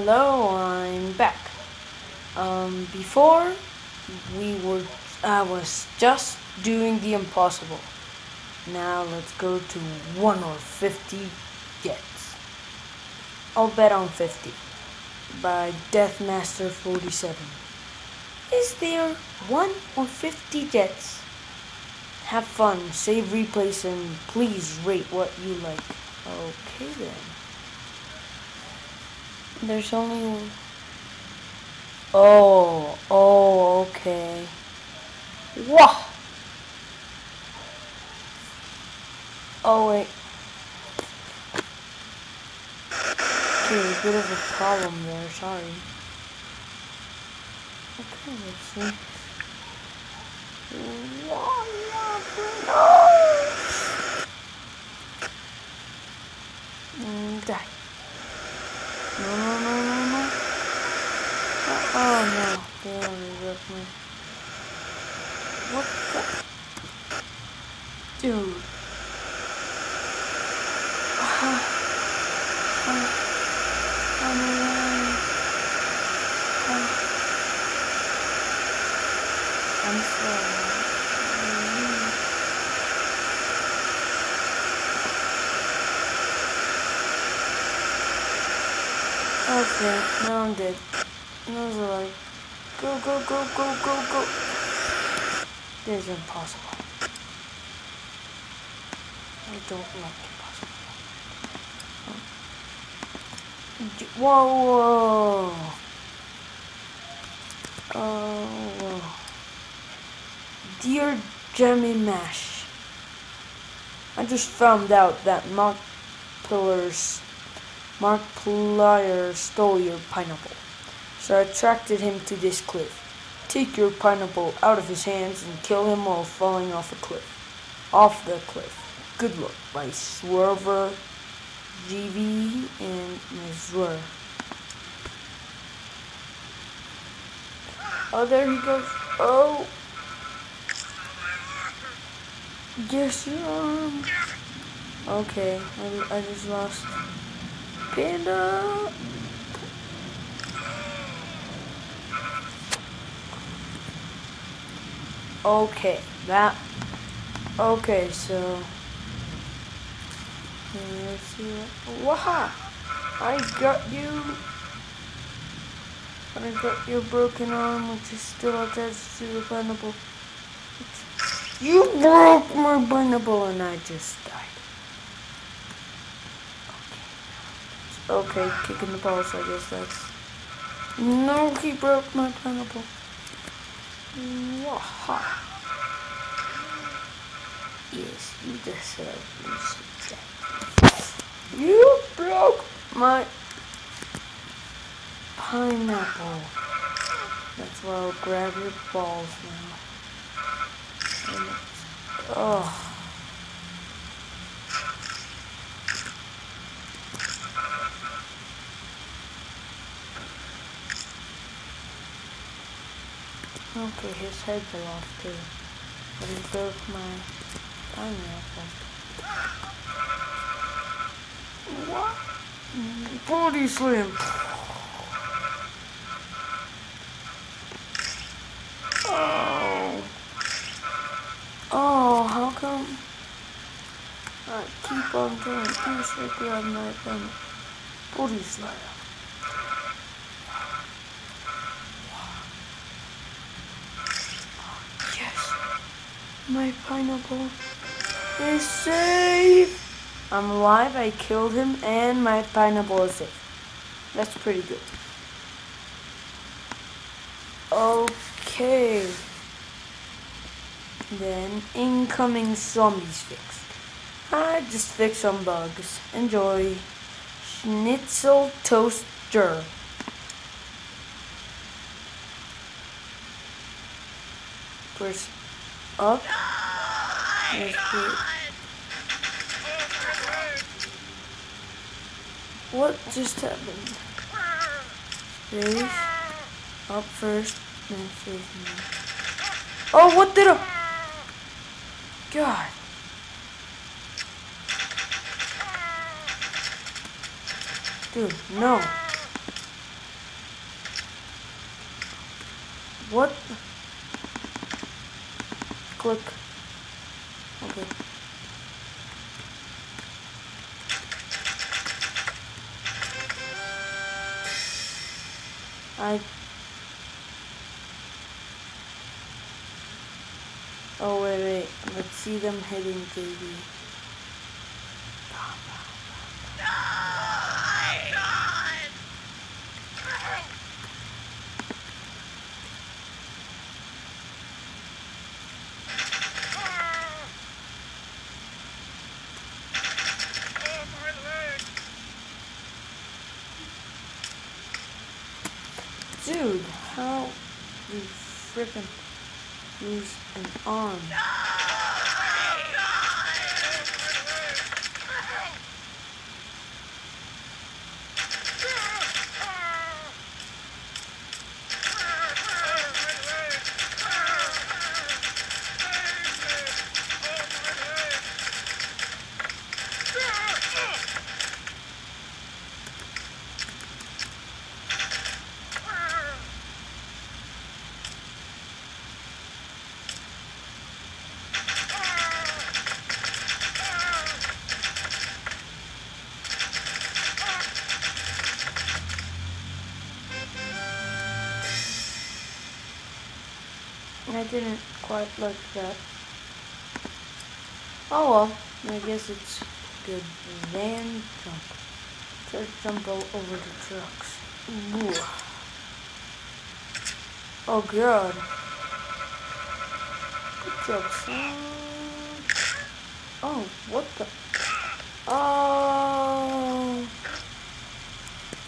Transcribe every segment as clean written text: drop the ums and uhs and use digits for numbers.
Hello, I'm back. Before I was just doing the impossible. Now let's go to 1 or 50 gets. I'll bet on 50 by Deathmaster47. Is there 1 or 50 jets? Have fun, save replays, and please rate what you like. Okay then. There's only one. Oh, okay. Wah! Oh, wait. Okay, a bit of a problem there, sorry. Okay, let's see. Die. No. Oh no, they only ripped me. What the? Dude. I'm sorry. Okay, now I'm dead. Those are like, go. This is impossible. I don't like impossible. Whoa. Oh. Dear Jemmy Mash, I just found out that Mark Plier stole your pineapple. So I tracked him to this cliff. Take your pineapple out of his hands and kill him while falling off the cliff. Good luck by Swerver, GV, and Mizwer. Oh, there he goes. Oh. Yes, okay, I just lost. Panda. Okay, okay, so let's see. Waha! I got your broken arm, which is still attached to the pineapple. You broke my pineapple and I just died. Okay, kicking the balls, I guess that's... No, he broke my pineapple. Waha. Yes, you deserve this. You broke my pineapple. That's why I'll grab your balls now. Oh. Okay, his head fell off too. But he broke my pineapple. What? Body slam. Oh, how come I keep on doing this like on my body slam? Yes, my pineapple is safe. I'm alive, I killed him, and my pineapple is safe. That's pretty good. Okay. Then, incoming zombies fixed. I just fixed some bugs. Enjoy. Schnitzel toaster. Press up. What just happened? Space. Up first, then space. Oh, what did I... God. Dude, no. What? Click. Okay. Oh, wait. Let's see them hitting JB. Dude, how you friggin' lose an arm? I didn't quite like that. Oh well, I guess it's good. Van jump. Try to jump over the trucks. Ooh. Oh god. Good job, son. Oh, what the? Oh.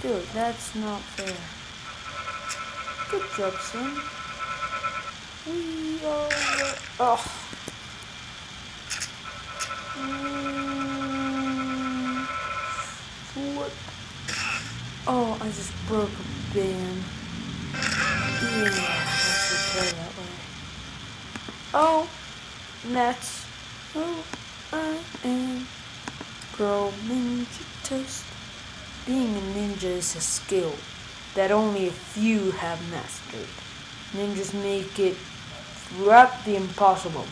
Dude, that's not fair. Good job, son. We are... Oh. What? Oh, I just broke a band. Yeah, let's replay that way. Oh, that's who I am. Girl Ninja Toast. Being a ninja is a skill that only a few have mastered. Ninjas make it throughout the impossible.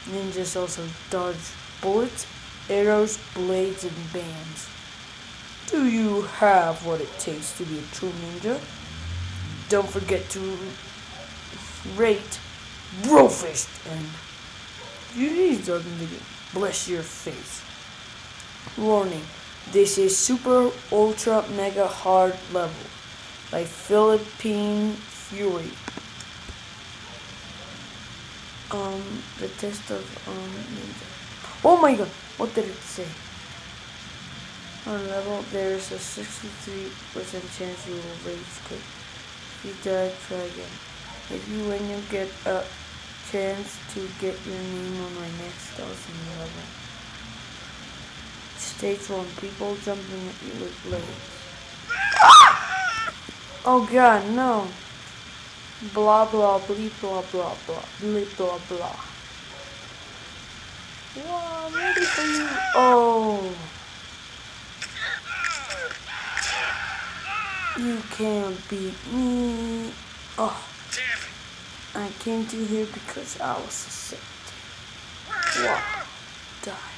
Ninjas also dodge bullets, arrows, blades, and bands. Do you have what it takes to be a true ninja? Don't forget to rate Brofist and you need to bless your face. Warning, this is super ultra mega hard level by Philippine Fury. The test of ninja. Oh my god, what did it say? On level, there is a 63% chance you will rage quit. If you die, try again. If you win, you get a chance to get your name on my next 1000 level. Stage 1, people jumping at you with blades. Oh god, no. Blah blah bleep blah blah blah bleep blah blah. Wow, I'm ready for you. Oh. You can't beat me. Oh. I came to here because I was sick. Wow. Die.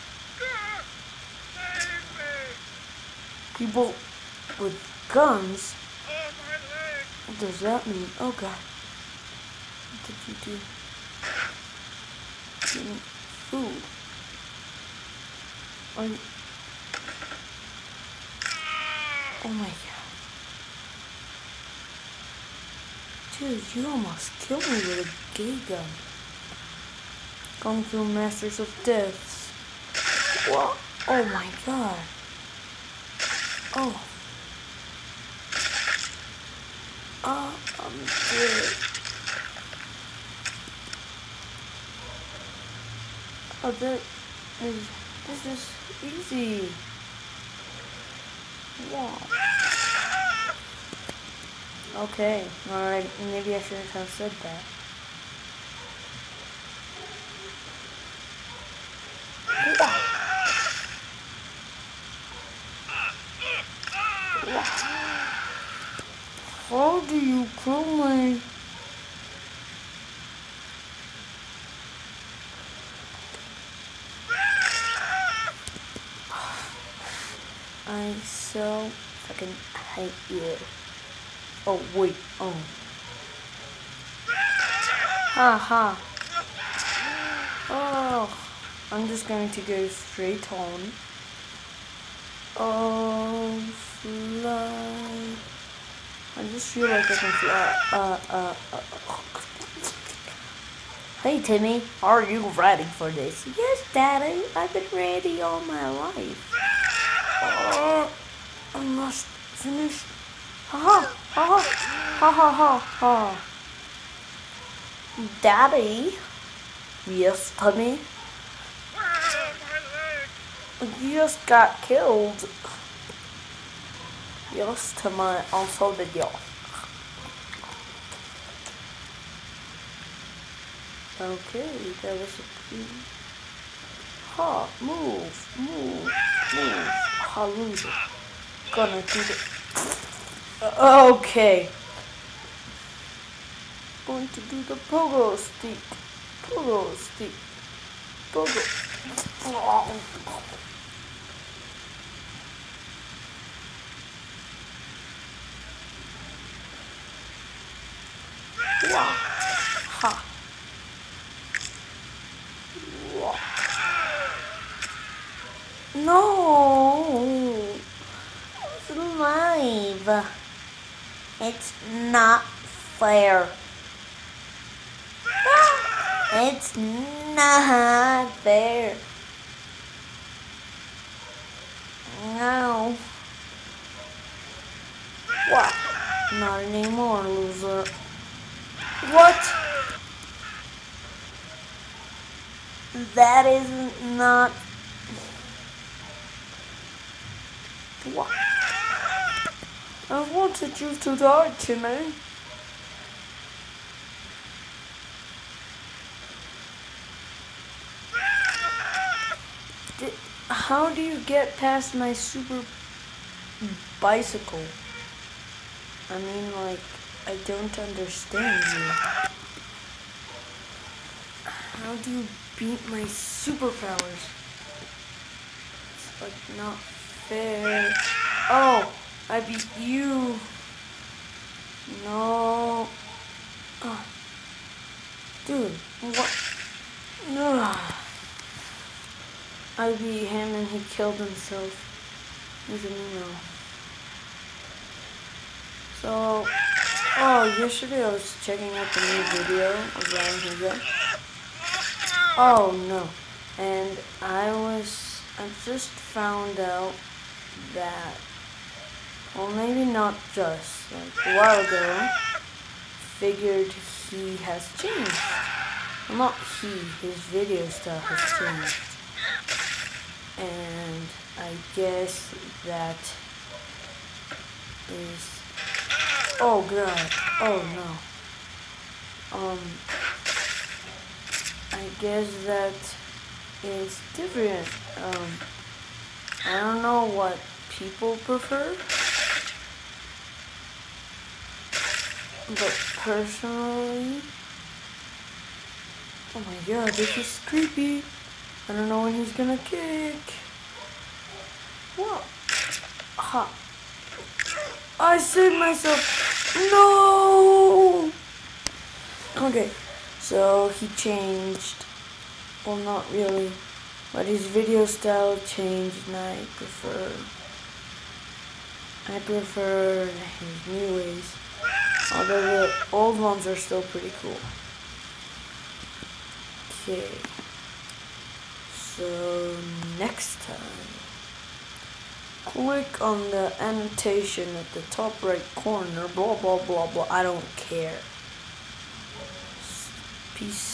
People with guns? What does that mean? Oh god. What did you do? Give me food. Oh my god. Dude, you almost killed me with a gay gun. Kung Fu Masters of Death. What? Oh my god. Oh. I'm dead. Oh, this is easy. Wow. Okay, alright, maybe I shouldn't have said that. How do you kill me? so fucking hate you. Oh wait, oh. Ha ha. Oh, I'm just going to go straight on. Oh, fly. I just feel like I can fly. Hey Timmy, are you ready for this? Yes, Daddy, I've been ready all my life. I must finish. Ha ha ha ha ha ha ha. Daddy? Yes, Timmy? You just got killed. Yes, Timmy, also did you. Okay, that was a pretty... Ha, move. Hallelujah. Gonna do the... Okay. Going to do the pogo stick. Pogo stick. Pogo. Wow. Ha. No, it's live. It's not fair. It's not fair. No. What? Not anymore, loser. What? That is not... What? I wanted you to die, Timmy. How do you get past my super bicycle? I mean, like, I don't understand you. How do you beat my superpowers? It's like not fair. Oh, I beat you. No. Oh. Dude, what? Ugh. I beat him and he killed himself. He's a no. So, yesterday I was checking out the new video of Ryan Higa. Oh no. And I just found out that, well, maybe not just, like a while ago, figured he has changed. Well, not he, his video style has changed. And I guess that is, oh god, oh no. I guess that is different. I don't know what people prefer, but personally, oh my god, this is creepy. I don't know when he's gonna kick. What? Ha. I saved myself. No! Okay, so he changed. Well, not really. But his video style changed and I prefer his new ways. Although the old ones are still pretty cool. Okay. So next time, click on the annotation at the top right corner, blah blah blah blah, I don't care. Peace.